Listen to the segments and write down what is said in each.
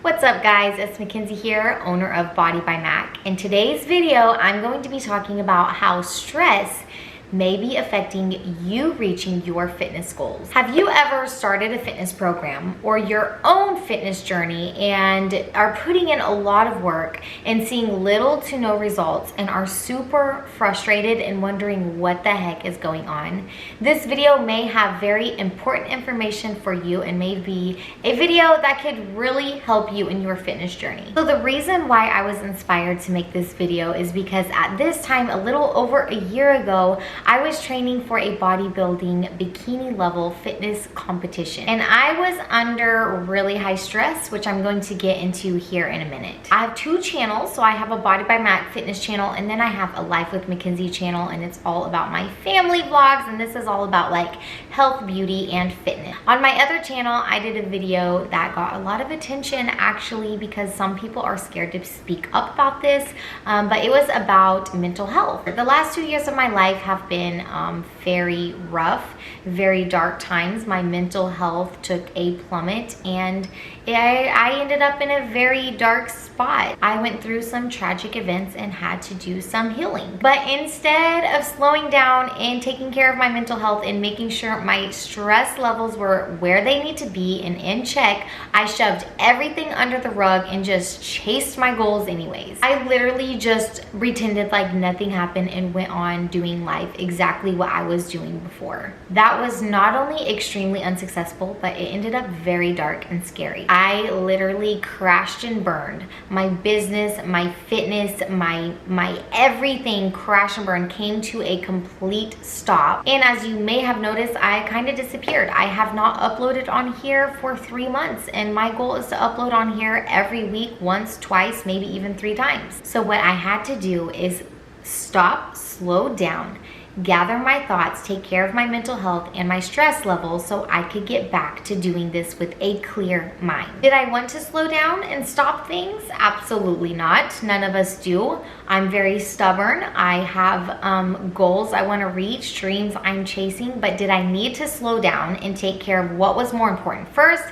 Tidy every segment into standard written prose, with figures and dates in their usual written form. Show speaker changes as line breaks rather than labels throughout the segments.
What's up guys, it's Mackenzie here, owner of Body by Mac. In today's video, I'm going to be talking about how stress may be affecting you reaching your fitness goals. Have you ever started a fitness program or your own fitness journey and are putting in a lot of work and seeing little to no results and are super frustrated and wondering what the heck is going on? This video may have very important information for you and may be a video that could really help you in your fitness journey. So the reason why I was inspired to make this video is because at this time, a little over a year ago, I was training for a bodybuilding bikini level fitness competition and I was under really high stress, which I'm going to get into here in a minute. I have two channels, so I have a Body by Mac fitness channel and then I have a Life with Mackenzie channel, and it's all about my family vlogs, and this is all about like health, beauty, and fitness. On my other channel, I did a video that got a lot of attention actually because some people are scared to speak up about this, but it was about mental health. The last 2 years of my life have been very rough, very dark times. My mental health took a plummet and I ended up in a very dark spot. I went through some tragic events and had to do some healing. But instead of slowing down and taking care of my mental health and making sure my stress levels were where they need to be and in check, I shoved everything under the rug and just chased my goals anyways. I literally just pretended like nothing happened and went on doing life exactly what I was doing before. That was not only extremely unsuccessful, but it ended up very dark and scary. I literally crashed and burned. My business, my fitness, my everything crashed and burned, came to a complete stop. And as you may have noticed, I kind of disappeared. I have not uploaded on here for 3 months, and my goal is to upload on here every week, once, twice, maybe even 3 times. So what I had to do is stop, slow down, gather my thoughts, take care of my mental health and my stress levels so I could get back to doing this with a clear mind. Did I want to slow down and stop things? Absolutely not. None of us do. I'm very stubborn. I have goals I want to reach, dreams I'm chasing, but did I need to slow down and take care of what was more important first?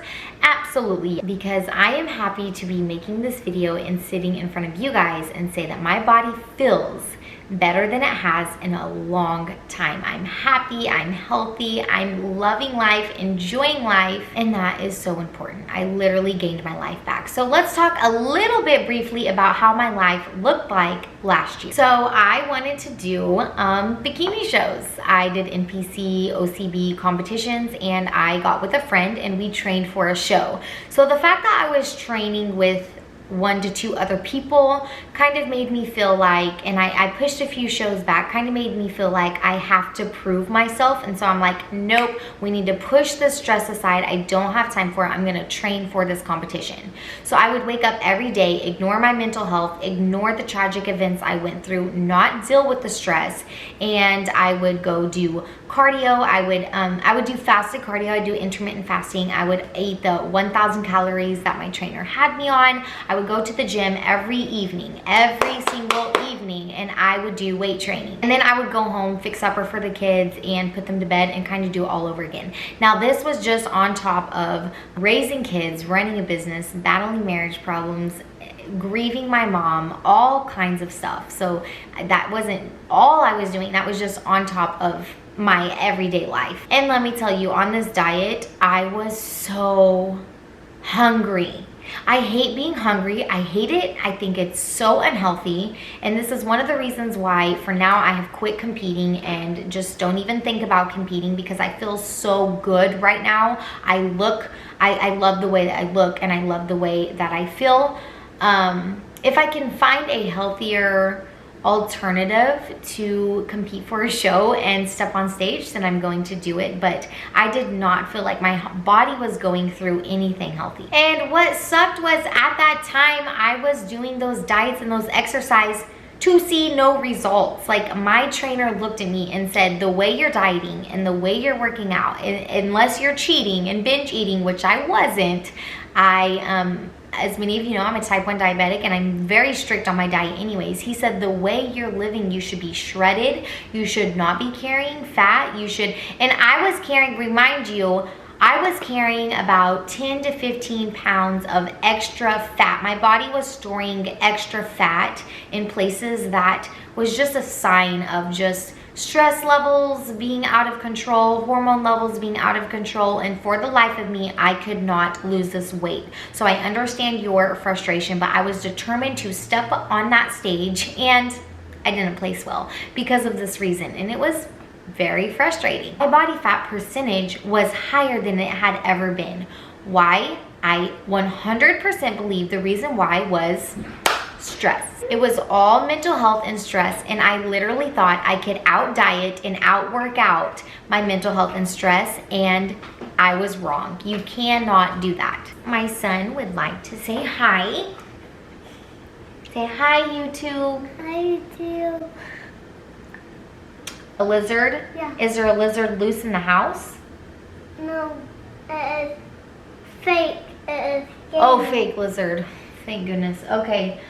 Absolutely, because I am happy to be making this video and sitting in front of you guys and say that my body feels better than it has in a long time. I'm happy, I'm healthy, I'm loving life, enjoying life, and that is so important. I literally gained my life back. So let's talk a little bit briefly about how my life looked like last year. So I wanted to do bikini shows. I did NPC, OCB competitions, and I got with a friend and we trained for a show. So the fact that I was training with 1 to 2 other people kind of made me feel like, and I pushed a few shows back, kind of made me feel like I have to prove myself. And so I'm like, nope, we need to push the stress aside. I don't have time for it. I'm gonna train for this competition. So I would wake up every day, ignore my mental health, ignore the tragic events I went through, not deal with the stress, and I would go do cardio. I would do fasted cardio. I do intermittent fasting. I would eat the 1,000 calories that my trainer had me on. I would go to the gym every evening, every single evening, and I would do weight training. And then I would go home, fix supper for the kids, and put them to bed and kind of do it all over again. Now this was just on top of raising kids, running a business, battling marriage problems, grieving my mom, all kinds of stuff. So that wasn't all I was doing. That was just on top of my everyday life. And let me tell you, on this diet, I was so hungry. I hate being hungry. I hate it. I think it's so unhealthy. And this is one of the reasons why for now I have quit competing and just don't even think about competing, because I feel so good right now. I love the way that I look and I love the way that I feel. If I can find a healthier alternative to compete for a show and step on stage, then I'm going to do it. But I did not feel like my body was going through anything healthy. And what sucked was at that time I was doing those diets and those exercise to see no results. Like my trainer looked at me and said, the way you're dieting and the way you're working out, unless you're cheating and binge eating, which I wasn't, as many of you know, I'm a type 1 diabetic and I'm very strict on my diet anyways. He said the way you're living, you should be shredded. You should not be carrying fat. You should, and I was carrying, remind you, I was carrying about 10 to 15 pounds of extra fat. My body was storing extra fat in places that was just a sign of just stress levels being out of control, hormone levels being out of control, and for the life of me, I could not lose this weight. So I understand your frustration, but I was determined to step on that stage, and I didn't place well because of this reason, and it was very frustrating. My body fat percentage was higher than it had ever been. Why? I 100% believe the reason why was stress. It was all mental health and stress, and I literally thought I could out diet and out work out my mental health and stress, and I was wrong. You cannot do that. My son would like to say hi. Say hi, YouTube.
Hi, YouTube.
A lizard?
Yeah.
Is there a lizard loose in the house?
No, it is fake. It is
Oh, fake lizard. Thank goodness. Okay.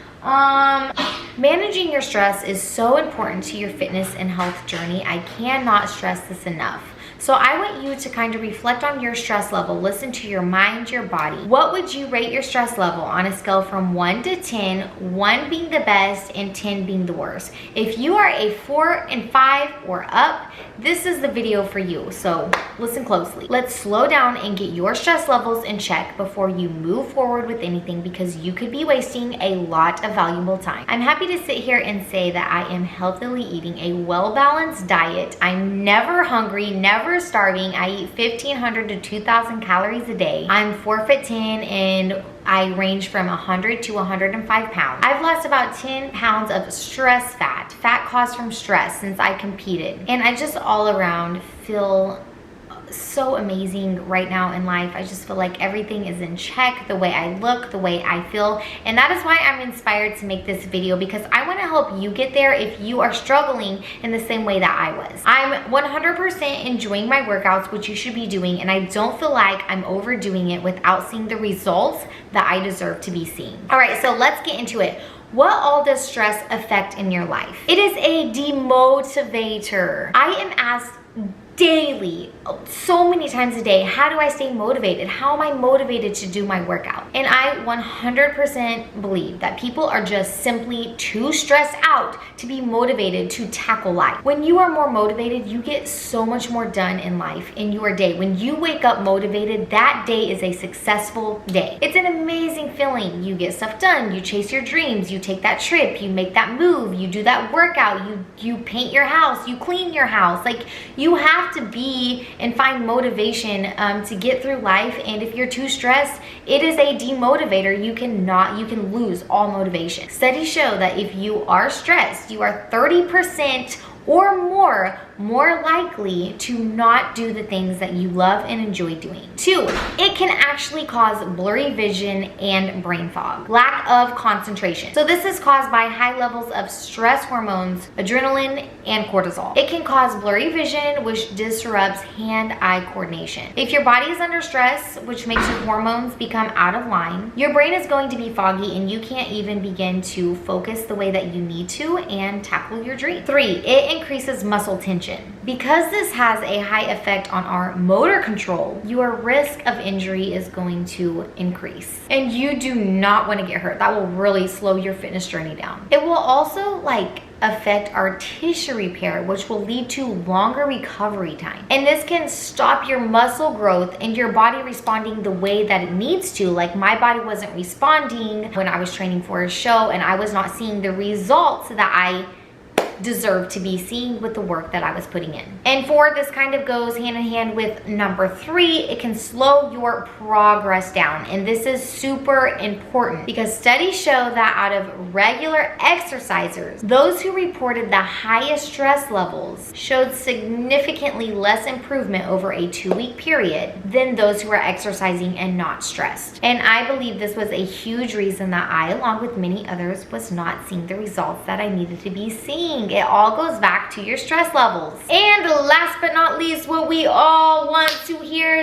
Managing your stress is so important to your fitness and health journey. I cannot stress this enough. So I want you to kind of reflect on your stress level, listen to your mind, your body. What would you rate your stress level on a scale from 1 to 10, 1 being the best and 10 being the worst? If you are a 4 and 5 or up, this is the video for you. So listen closely. Let's slow down and get your stress levels in check before you move forward with anything, because you could be wasting a lot of valuable time. I'm happy to sit here and say that I am healthily eating a well-balanced diet. I'm never hungry, never starving. I eat 1,500 to 2,000 calories a day. I'm 4'10" and I range from 100 to 105 pounds. I've lost about 10 pounds of stress fat caused from stress since I competed. And I just all around feel so amazing right now in life. I just feel like everything is in check, the way I look, the way I feel, and that is why I'm inspired to make this video, because I want to help you get there if you are struggling in the same way that I was. I'm 100% enjoying my workouts, which you should be doing, and I don't feel like I'm overdoing it without seeing the results that I deserve to be seeing. All right, so let's get into it. What all does stress affect in your life? It is a demotivator. I am asked daily, so many times a day, how do I stay motivated? How am I motivated to do my workout? And I 100% believe that people are just simply too stressed out to be motivated to tackle life. When you are more motivated, you get so much more done in life, in your day. When you wake up motivated, that day is a successful day. It's an amazing feeling. You get stuff done, you chase your dreams, you take that trip, you make that move, you do that workout, you paint your house, you clean your house. Like, you have to be and find motivation to get through life. And if you're too stressed, it is a demotivator. You can lose all motivation. Studies show that if you are stressed, you are 30% or more likely to not do the things that you love and enjoy doing. 2, it can actually cause blurry vision and brain fog, lack of concentration. So this is caused by high levels of stress hormones, adrenaline, and cortisol. It can cause blurry vision, which disrupts hand-eye coordination. If your body is under stress, which makes your hormones become out of line, your brain is going to be foggy and you can't even begin to focus the way that you need to and tackle your dream. 3, it increases muscle tension. Because this has a high effect on our motor control, your risk of injury is going to increase. And you do not want to get hurt. That will really slow your fitness journey down. It will also affect our tissue repair, which will lead to longer recovery time. And this can stop your muscle growth and your body responding the way that it needs to. Like, my body wasn't responding when I was training for a show, and I was not seeing the results that I deserve to be seeing with the work that I was putting in. And 4, this kind of goes hand in hand with number 3, it can slow your progress down. And this is super important because studies show that out of regular exercisers, those who reported the highest stress levels showed significantly less improvement over a 2-week period than those who are exercising and not stressed. And I believe this was a huge reason that I, along with many others, was not seeing the results that I needed to be seeing. everything. It all goes back to your stress levels. And last but not least, what we all want to hear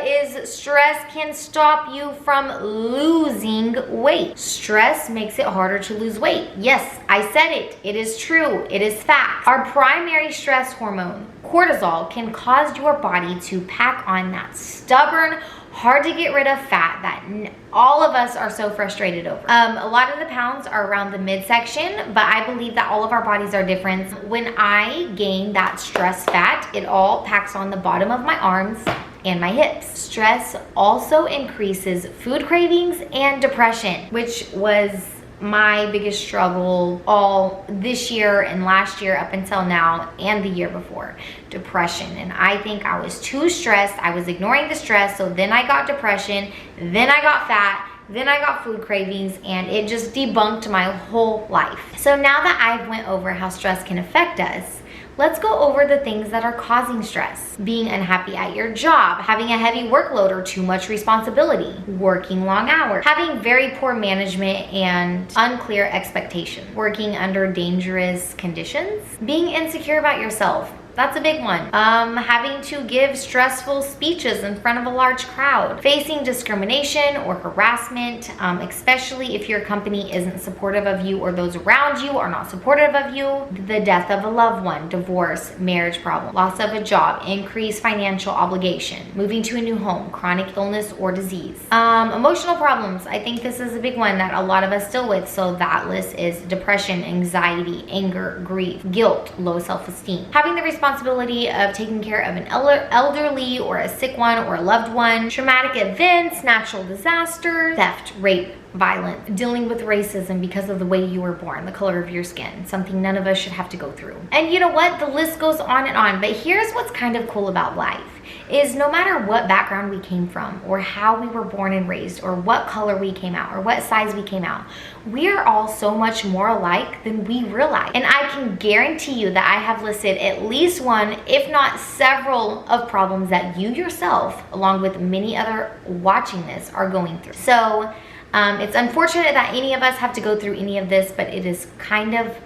is stress can stop you from losing weight. Stress makes it harder to lose weight. Yes, I said it. It is true. It is fact. Our primary stress hormone, cortisol, can cause your body to pack on that stubborn, hard to get rid of fat that all of us are so frustrated over. A lot of the pounds are around the midsection, but I believe that all of our bodies are different. When I gain that stress fat, it all packs on the bottom of my arms and my hips. Stress also increases food cravings and depression, which was my biggest struggle all this year and last year up until now and the year before. Depression. And I think I was too stressed. I was ignoring the stress. So then I got depression. Then I got fat. Then I got food cravings, and it just debunked my whole life. So now that I've went over how stress can affect us, let's go over the things that are causing stress. Being unhappy at your job, having a heavy workload or too much responsibility, working long hours, having very poor management and unclear expectations, working under dangerous conditions, being insecure about yourself. That's a big one. Having to give stressful speeches in front of a large crowd, facing discrimination or harassment, especially if your company isn't supportive of you or those around you are not supportive of you, the death of a loved one, divorce, marriage problem, loss of a job, increased financial obligation, moving to a new home, chronic illness or disease. Emotional problems. I think this is a big one that a lot of us deal with. So that list is depression, anxiety, anger, grief, guilt, low self-esteem. Having the responsibility of taking care of an elderly or a sick one or a loved one, traumatic events, natural disasters, theft, rape, violence, dealing with racism because of the way you were born, the color of your skin, something none of us should have to go through. And you know what? The list goes on and on. But here's what's kind of cool about life is no matter what background we came from or how we were born and raised or what color we came out or what size we came out, we are all so much more alike than we realize. And I can guarantee you that I have listed at least one, if not several, of problems that you yourself, along with many other watching this, are going through. So it's unfortunate that any of us have to go through any of this, but it is kind of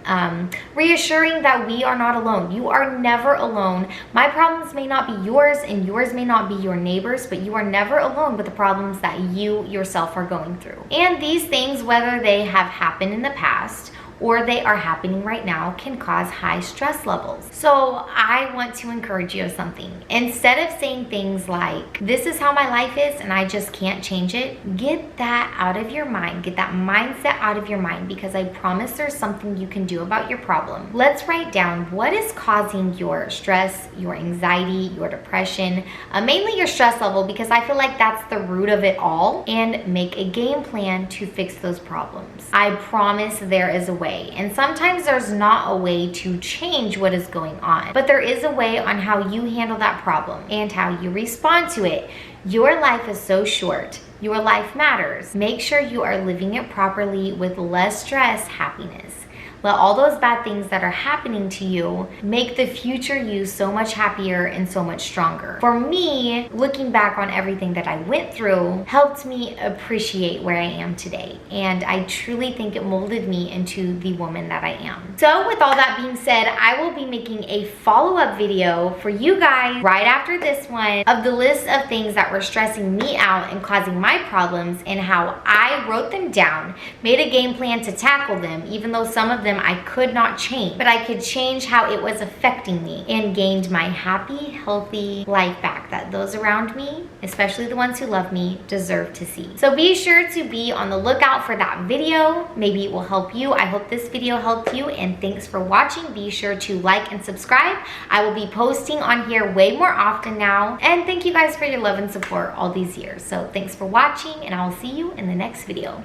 reassuring that we are not alone. You are never alone. My problems may not be yours and yours may not be your neighbors, but you are never alone with the problems that you yourself are going through. And these things, whether they have happened in the past or they are happening right now, can cause high stress levels. So I want to encourage you of something. Instead of saying things like, this is how my life is and I just can't change it, get that out of your mind. Get that mindset out of your mind, because I promise there's something you can do about your problem. Let's write down what is causing your stress, your anxiety, your depression, mainly your stress level, because I feel like that's the root of it all, and make a game plan to fix those problems. I promise there is a way. And sometimes there's not a way to change what is going on, but there is a way on how you handle that problem and how you respond to it. Your life is so short. Your life matters. Make sure you are living it properly with less stress, happiness. Let all those bad things that are happening to you make the future you so much happier and so much stronger. For me, looking back on everything that I went through helped me appreciate where I am today. And I truly think it molded me into the woman that I am. So with all that being said, I will be making a follow-up video for you guys right after this one of the list of things that were stressing me out and causing my problems, and how I wrote them down, made a game plan to tackle them, even though some of them I could not change, but I could change how it was affecting me, and gained my happy, healthy life back that those around me, especially the ones who love me, deserve to see. So be sure to be on the lookout for that video. Maybe it will help you. I hope this video helped you, and thanks for watching. Be sure to like and subscribe. I will be posting on here way more often now, and thank you guys for your love and support all these years. So thanks for watching, and I will see you in the next video.